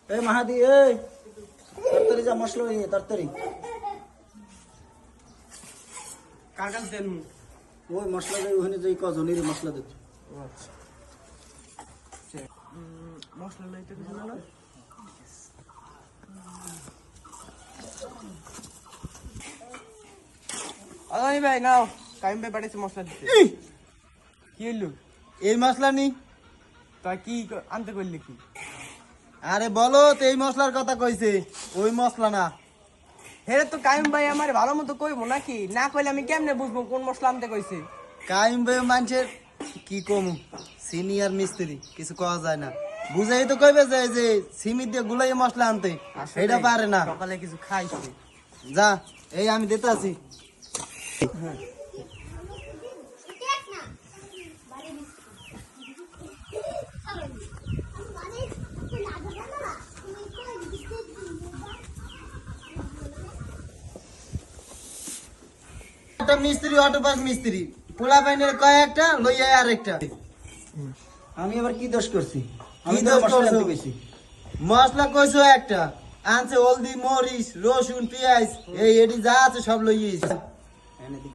এই মাহাদি, এই তাড়াতাড়ি যা মশলা নিয়ে তাড়াতাড়ি। কার কাছে দেন? ওই মশলা দেয় ওখানে যাই কজনেরই মশলা দেব। আচ্ছা মশলা লইতে কিছু না। আদানি ভাই নাও, কাইম ভাই পাঠাইছে মশলা দিতে। কি হইলো? এই মশলা নি। তা কি আনতে করলি কি? আরে বলো তো, এই মশলার কথা কইছে, ওই মশলা না। হেরে তো কাইম ভাই আমার ভালো মতো কইবো নাকি? না কইলে আমি কেমনে বুঝবো কোন মশলা আনতে কইছে? কাইম ভাই মানুষের কি কম, সিনিয়র মিস্ত্রি, কিছু কওয়া যায় না। বুঝাই তো কইবে যে সিমির দিয়ে গুলাই মশলা আনতে, এটা পারে না। সকালে কিছু খাইছে। যা, এই আমি দিতে আছি। একটা মিস্ত্রি, অটোপাস মিস্ত্রি, পোলা বাইনের কয়েকটা লইয়া আরেকটা। আমি এবার কি দোষ করছি? আমি তো মশলা আনতে কইছি। মশলা কইছো একটা, আনছে হলদি, মরিচ, রসুন, পেঁয়াজ, এই এটি যা আছে সব লইয়েছি।